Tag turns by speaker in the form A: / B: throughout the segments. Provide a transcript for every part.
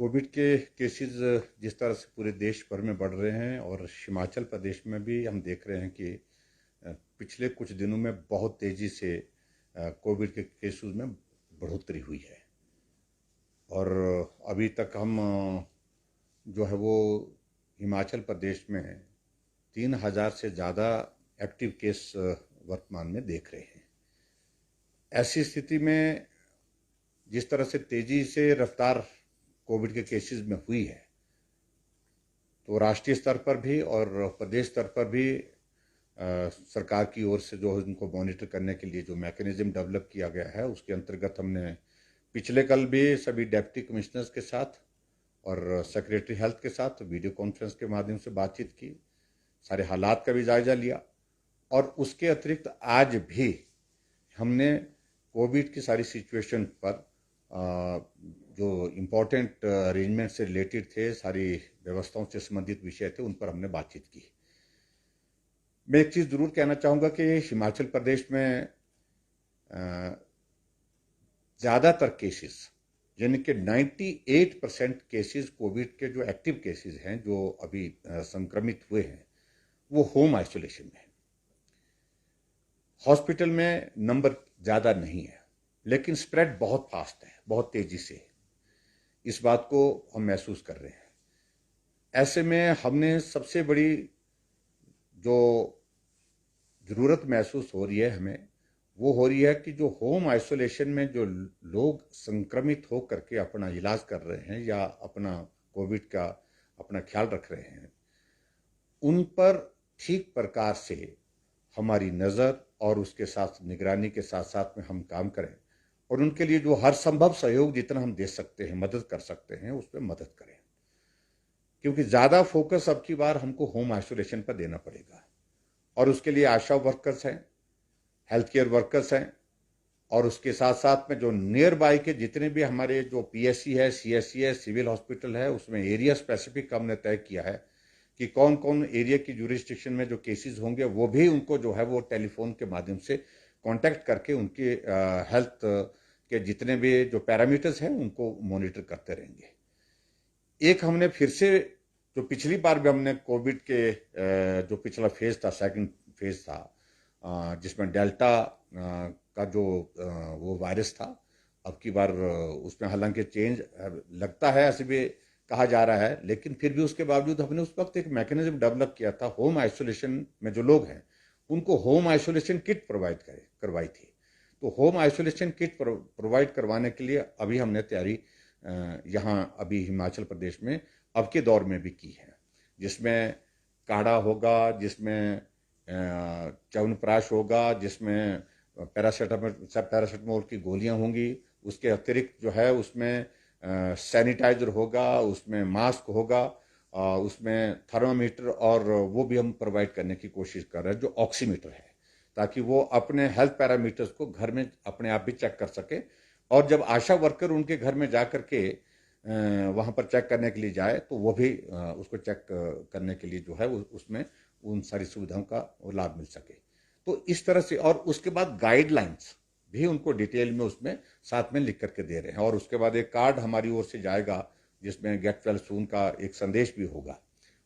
A: Covid के cases जिस तरह से पूरे देश भर में बढ़ रहे हैं और हिमाचल प्रदेश में भी हम देख रहे हैं कि पिछले कुछ दिनों में बहुत तेजी से कोविड के केसेस में बढ़ोतरी हुई है। और अभी तक हम जो है वो हिमाचल प्रदेश में 3,000 से ज़्यादा एक्टिव केस वर्तमान में देख रहे हैं। ऐसी स्थिति में जिस तरह से तेजी से रफ्तार कोविड के केसेस में हुई है, तो राष्ट्रीय स्तर पर भी और प्रदेश स्तर पर भी सरकार की ओर से जो इनको मॉनिटर करने के लिए जो मैकेनिज्म डेवलप किया गया है, उसके अंतर्गत हमने पिछले कल भी सभी डेप्टी कमिश्नर्स के साथ और सेक्रेटरी हेल्थ के साथ वीडियो कॉन्फ्रेंस के माध्यम से बातचीत की, सारे हालात का भी जायजा लिया। और उसके अतिरिक्त आज भी हमने कोविड की सारी सिचुएशन पर जो इम्पोर्टेंट अरेंजमेंट से रिलेटेड थे, सारी व्यवस्थाओं से संबंधित विषय थे, उन पर हमने बातचीत की। मैं एक चीज़ ज़रूर कहना चाहूँगा कि हिमाचल प्रदेश में ज़्यादातर केसेस यानी कि 98% केसेस कोविड के जो एक्टिव केसेस हैं, जो अभी संक्रमित हुए हैं, वो होम आइसोलेशन में है। हॉस्पिटल में नंबर ज़्यादा नहीं है, लेकिन स्प्रेड बहुत फास्ट है, बहुत तेज़ी से। इस बात को हम महसूस कर रहे हैं। ऐसे में हमने सबसे बड़ी जो ज़रूरत महसूस हो रही है हमें, वो हो रही है कि जो होम आइसोलेशन में जो लोग संक्रमित हो करके अपना इलाज कर रहे हैं या अपना कोविड का अपना ख्याल रख रहे हैं, उन पर ठीक प्रकार से हमारी नज़र और उसके साथ निगरानी के साथ साथ में हम काम करें और उनके लिए जो हर संभव सहयोग जितना हम दे सकते हैं, मदद कर सकते हैं, उस पर मदद करें। क्योंकि ज़्यादा फोकस अब की बार हमको होम आइसोलेशन पर देना पड़ेगा और उसके लिए आशा वर्कर्स हैं, हेल्थ केयर वर्कर्स हैं और उसके साथ साथ में जो नियर बाय के जितने भी हमारे जो पीएससी है, सीएससी है, सिविल हॉस्पिटल है, उसमें एरिया स्पेसिफिक हमने तय किया है कि कौन कौन एरिया की जुरिस्डिक्शन में जो केसेस होंगे, वो भी उनको जो है वो टेलीफोन के माध्यम से कांटेक्ट करके उनके हेल्थ के जितने भी जो पैरामीटर्स हैं उनको मॉनिटर करते रहेंगे। एक हमने फिर से जो पिछली बार भी हमने कोविड के जो पिछला फेज था, सेकंड फेज था, जिसमें डेल्टा का जो वो वायरस था, अब की बार उसमें हालांकि चेंज लगता है, ऐसे भी कहा जा रहा है, लेकिन फिर भी उसके बावजूद हमने उस वक्त एक मैकेनिज्म डेवलप किया था। होम आइसोलेशन में जो लोग हैं उनको होम आइसोलेशन किट प्रोवाइड करवाई थी। तो होम आइसोलेशन किट प्रोवाइड करवाने के लिए अभी हमने तैयारी यहाँ अभी हिमाचल प्रदेश में अब के दौर में भी की है, जिसमें काढ़ा होगा, जिसमें च्यवनप्राश होगा, जिसमें पैरासीटामोल की गोलियां होंगी, उसके अतिरिक्त जो है उसमें सैनिटाइजर होगा, उसमें मास्क होगा, उसमें थर्मामीटर और वो भी हम प्रोवाइड करने की कोशिश कर रहे हैं, जो ऑक्सीमीटर है, ताकि वो अपने हेल्थ पैरामीटर्स को घर में अपने आप भी चेक कर सके। और जब आशा वर्कर उनके घर में जा करके वहाँ पर चेक करने के लिए जाए, तो वो भी उसको चेक करने के लिए जो है उसमें उन सारी सुविधाओं का लाभ मिल सके। तो इस तरह से, और उसके बाद गाइडलाइंस भी उनको डिटेल में उसमें साथ में लिख करके दे रहे हैं। और उसके बाद एक कार्ड हमारी ओर से जाएगा जिसमें गेट वेल सून का एक संदेश भी होगा।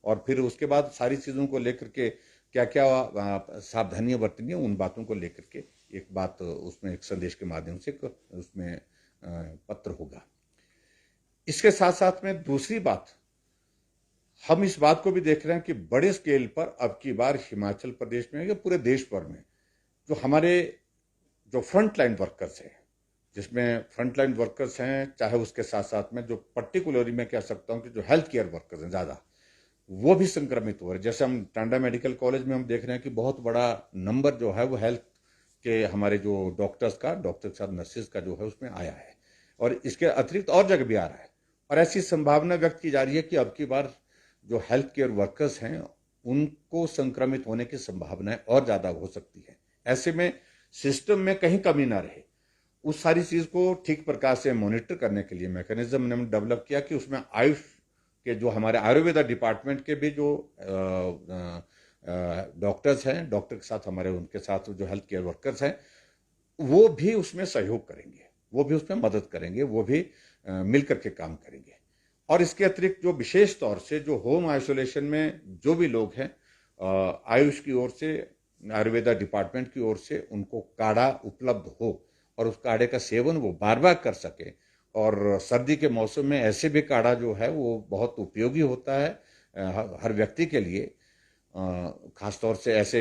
A: और फिर उसके बाद सारी चीज़ों को लेकर के क्या क्या सावधानियां बरतनी है, उन बातों को लेकर के एक बात उसमें एक संदेश के माध्यम से उसमें पत्र होगा। इसके साथ साथ में दूसरी बात, हम इस बात को भी देख रहे हैं कि बड़े स्केल पर अब की बार हिमाचल प्रदेश में या पूरे देश भर में जो हमारे जो फ्रंट लाइन वर्कर्स हैं, जिसमें फ्रंट लाइन वर्कर्स हैं, चाहे उसके साथ साथ में जो पर्टिकुलरली मैं कह सकता हूं कि जो हेल्थ केयर वर्कर्स हैं ज़्यादा, वो भी संक्रमित हो रहे हैं। जैसे हम टांडा मेडिकल कॉलेज में हम देख रहे हैं कि बहुत बड़ा नंबर जो है वो हेल्थ के हमारे जो डॉक्टर्स के साथ नर्सेज का जो है उसमें आया है, और इसके अतिरिक्त और जगह भी आ रहा है। और ऐसी संभावना व्यक्त की जा रही है कि अब की बार जो हेल्थ केयर वर्कर्स हैं उनको संक्रमित होने की संभावनाएं और ज़्यादा हो सकती है। ऐसे में सिस्टम में कहीं कमी ना रहे, उस सारी चीज़ को ठीक प्रकार से मॉनिटर करने के लिए मैकेनिज्म हमने डेवलप किया कि उसमें आयुष के जो हमारे आयुर्वेदा डिपार्टमेंट के भी जो डॉक्टर्स हैं, डॉक्टर के साथ हमारे उनके साथ जो हेल्थ केयर वर्कर्स हैं, वो भी उसमें सहयोग करेंगे, वो भी उसमें मदद करेंगे, वो भी मिल करके काम करेंगे। और इसके अतिरिक्त जो विशेष तौर से जो होम आइसोलेशन में जो भी लोग हैं, आयुष की ओर से, आयुर्वेदा डिपार्टमेंट की ओर से उनको काढ़ा उपलब्ध हो और उस काढ़े का सेवन वो बार बार कर सके। और सर्दी के मौसम में ऐसे भी काढ़ा जो है वो बहुत उपयोगी होता है हर व्यक्ति के लिए। खासतौर से ऐसे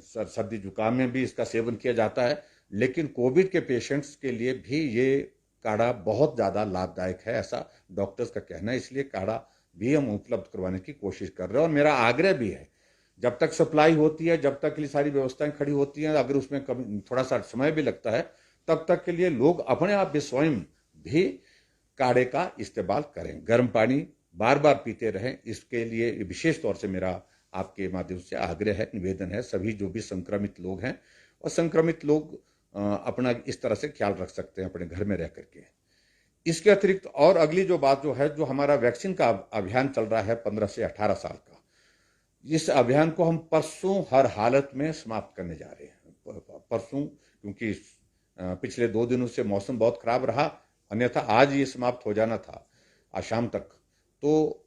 A: सर्दी जुकाम में भी इसका सेवन किया जाता है, लेकिन कोविड के पेशेंट्स के लिए भी ये काढ़ा बहुत ज़्यादा लाभदायक है, ऐसा डॉक्टर्स का कहना है। इसलिए काढ़ा भी हम उपलब्ध करवाने की कोशिश कर रहे हैं और मेरा आग्रह भी है, जब तक सप्लाई होती है, जब तक ये सारी व्यवस्थाएं खड़ी होती हैं, अगर उसमें कभी थोड़ा सा समय भी लगता है, तब तक के लिए लोग अपने आप भी स्वयं भी काढ़े का इस्तेमाल करें, गर्म पानी बार बार पीते रहें। इसके लिए विशेष तौर से मेरा आपके माध्यम से आग्रह है, निवेदन है। सभी जो भी संक्रमित लोग हैं, और संक्रमित लोग अपना इस तरह से ख्याल रख सकते हैं अपने घर में रह करके। इसके अतिरिक्त और अगली जो बात जो है, जो हमारा वैक्सीन का अभियान चल रहा है 15 से 18 साल का, इस अभियान को हम परसों हर हालत में समाप्त करने जा रहे हैं। परसों, क्योंकि पिछले 2 दिनों से मौसम बहुत खराब रहा, अन्यथा आज ये समाप्त हो जाना था आज शाम तक। तो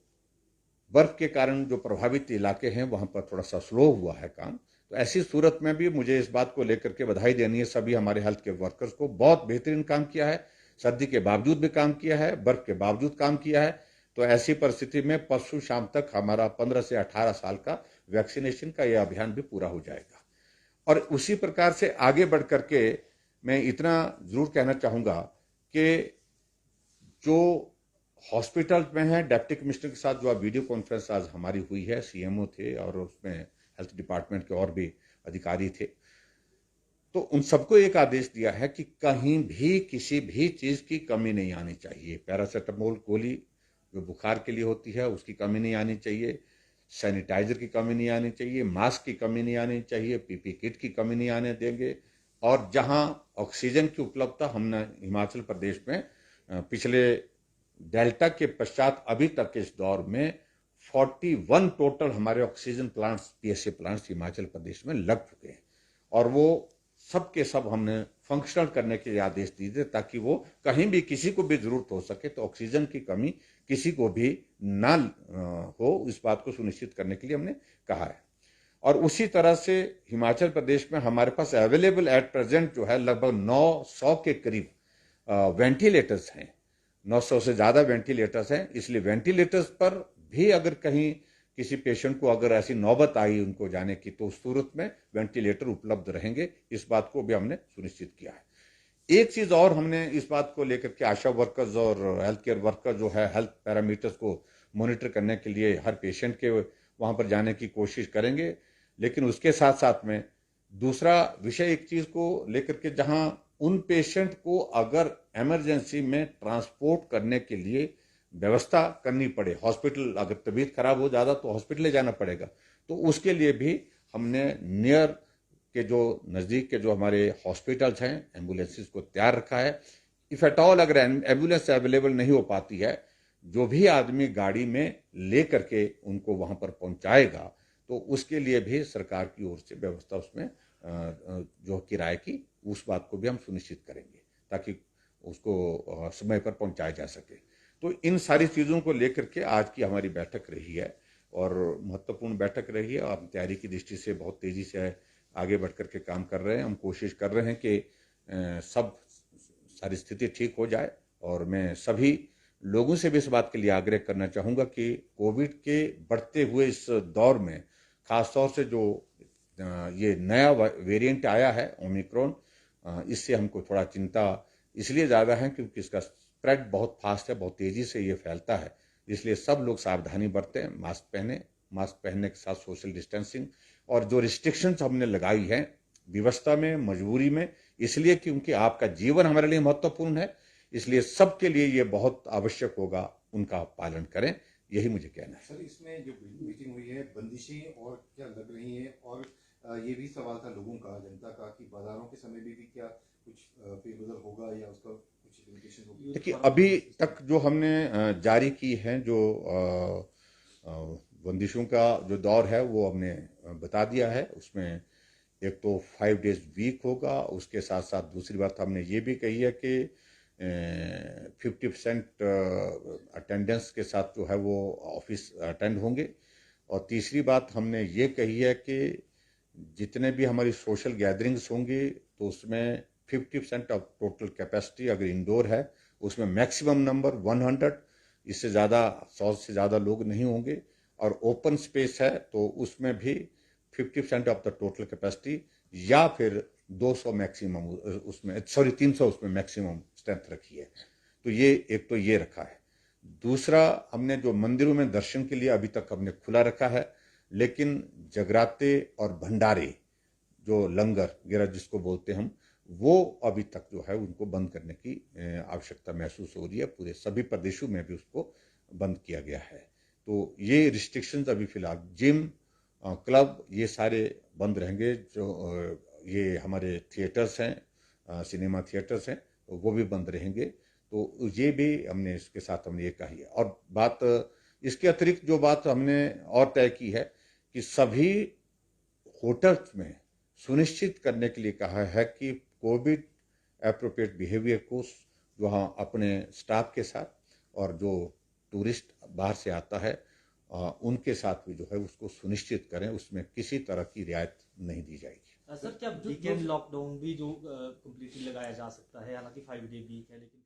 A: बर्फ के कारण जो प्रभावित इलाके हैं वहां पर थोड़ा सा स्लो हुआ है काम। तो ऐसी सूरत में भी मुझे इस बात को लेकर के बधाई देनी है सभी हमारे हेल्थ के वर्कर्स को। बहुत बेहतरीन काम किया है, सर्दी के बावजूद भी काम किया है, बर्फ के बावजूद काम किया है। तो ऐसी परिस्थिति में परसों शाम तक हमारा 15 से 18 साल का वैक्सीनेशन का यह अभियान भी पूरा हो जाएगा। और उसी प्रकार से आगे बढ़ करके मैं इतना जरूर कहना चाहूंगा कि जो हॉस्पिटल में है, डिप्टी कमिश्नर के साथ जो वीडियो कॉन्फ्रेंस आज हमारी हुई है, सीएमओ थे और उसमें हेल्थ डिपार्टमेंट के और भी अधिकारी थे, तो उन सबको एक आदेश दिया है कि कहीं भी किसी भी चीज की कमी नहीं आनी चाहिए। पैरासीटामोल गोली जो बुखार के लिए होती है उसकी कमी नहीं आनी चाहिए, सैनिटाइजर की कमी नहीं आनी चाहिए, मास्क की कमी नहीं आनी चाहिए, पीपी किट की कमी नहीं आने देंगे। और जहां ऑक्सीजन की उपलब्धता, हमने हिमाचल प्रदेश में पिछले डेल्टा के पश्चात अभी तक के इस दौर में 41 टोटल हमारे oxygen plants, PSA plants Himachal Pradesh में लग चुके हैं। और वो सब के सब हमने फंक्शनल करने के आदेश दिए थे, ताकि वो कहीं भी किसी को भी जरूरत हो सके तो ऑक्सीजन की कमी किसी को भी ना हो, इस बात को सुनिश्चित करने के लिए हमने कहा है। और उसी तरह से हिमाचल प्रदेश में हमारे पास अवेलेबल एट प्रेजेंट जो है लगभग 900 के करीब वेंटिलेटर्स हैं, 900 से ज़्यादा वेंटिलेटर्स हैं। इसलिए वेंटिलेटर्स पर भी अगर कहीं किसी पेशेंट को अगर ऐसी नौबत आई उनको जाने की, तो उस सूरत में वेंटिलेटर उपलब्ध रहेंगे। इस बात को भी हमने सुनिश्चित किया है। एक चीज और हमने इस बात को लेकर के आशा वर्कर्स और हेल्थ केयर वर्कर जो है, हेल्थ पैरामीटर्स को मॉनिटर करने के लिए हर पेशेंट के वहां पर जाने की कोशिश करेंगे। लेकिन उसके साथ साथ में दूसरा विषय एक चीज को लेकर के, जहां उन पेशेंट को अगर इमरजेंसी में ट्रांसपोर्ट करने के लिए व्यवस्था करनी पड़े, हॉस्पिटल अगर तबीयत खराब हो ज्यादा तो हॉस्पिटल ले जाना पड़ेगा, तो उसके लिए भी हमने नियर के जो नजदीक के जो हमारे हॉस्पिटल्स हैं, एम्बुलेंसेस को तैयार रखा है। इफ एट ऑल अगर एम्बुलेंस अवेलेबल नहीं हो पाती है, जो भी आदमी गाड़ी में ले करके उनको वहां पर पहुंचाएगा, तो उसके लिए भी सरकार की ओर से व्यवस्था उसमें जो किराए की, उस बात को भी हम सुनिश्चित करेंगे ताकि उसको समय पर पहुंचाया जा सके। तो इन सारी चीज़ों को लेकर के आज की हमारी बैठक रही है और महत्वपूर्ण बैठक रही है। हम तैयारी की दृष्टि से बहुत तेज़ी से आगे बढ़ कर के काम कर रहे हैं। हम कोशिश कर रहे हैं कि सब सारी स्थिति ठीक हो जाए। और मैं सभी लोगों से भी इस बात के लिए आग्रह करना चाहूँगा कि कोविड के बढ़ते हुए इस दौर में, खासतौर से जो ये नया वेरिएंट आया है ओमिक्रॉन, इससे हमको थोड़ा चिंता इसलिए ज़्यादा है क्योंकि इसका स्प्रेड बहुत फास्ट है, बहुत तेज़ी से ये फैलता है। इसलिए सब लोग सावधानी बरतें, मास्क पहने, मास्क पहनने के साथ सोशल डिस्टेंसिंग, और जो रिस्ट्रिक्शंस हमने लगाई हैं व्यवस्था में, मजबूरी में, इसलिए क्योंकि आपका जीवन हमारे लिए महत्वपूर्ण है, इसलिए सबके लिए ये बहुत आवश्यक होगा, उनका पालन करें। यही मुझे कहना है।
B: सर, इसमें जो मीटिंग हुई है, बंदिशें और क्या लग रही हैं? और ये भी सवाल था लोगों का, जनता का, कि बाजारों के समय में भी क्या कुछ फेरबदल होगा या उसका कुछ लिमिटेशन होगी?
A: देखिए, अभी तक जो हमने जारी की है जो बंदिशों का जो दौर है वो हमने बता दिया है। उसमें एक तो 5 डेज वीक होगा, उसके साथ साथ दूसरी बात हमने ये भी कही है कि 50% अटेंडेंस के साथ जो है वो ऑफिस अटेंड होंगे। और तीसरी बात हमने ये कही है कि जितने भी हमारी सोशल गैदरिंग्स होंगी तो उसमें 50% ऑफ टोटल कैपेसिटी अगर इंडोर है उसमें मैक्सिमम नंबर 100, इससे ज़्यादा 100 से ज़्यादा लोग नहीं होंगे। और ओपन स्पेस है तो उसमें भी 50% ऑफ द टोटल कैपेसिटी या फिर 200 मैक्सिमम उसमें, सॉरी 300 उसमें मैक्सिमम स्ट्रेंथ रखी है। तो ये एक तो ये रखा है। दूसरा, हमने जो मंदिरों में दर्शन के लिए अभी तक हमने खुला रखा है, लेकिन जगराते और भंडारे जो लंगर वगैरह जिसको बोलते हैं हम, वो अभी तक जो है उनको बंद करने की आवश्यकता महसूस हो रही है। पूरे सभी प्रदेशों में भी उसको बंद किया गया है। तो ये रिस्ट्रिक्शंस अभी फिलहाल जिम, क्लब, ये सारे बंद रहेंगे। जो ये हमारे थिएटर्स हैं, सिनेमा थिएटर्स हैं, वो भी बंद रहेंगे। तो ये भी हमने इसके साथ हमने ये कही है। और बात इसके अतिरिक्त जो बात हमने और तय की है कि सभी होटल्स में सुनिश्चित करने के लिए कहा है कि कोविड एप्रोप्रिएट बिहेवियर को जो हाँ अपने स्टाफ के साथ और जो टूरिस्ट बाहर से आता है उनके साथ भी जो है उसको सुनिश्चित करें, उसमें किसी तरह की रियायत नहीं दी जाएगी।
C: सर क्या वीकेंड लॉकडाउन भी जो कंप्लीटली लगाया जा सकता है, हालांकि 5 डे वीक है लेकिन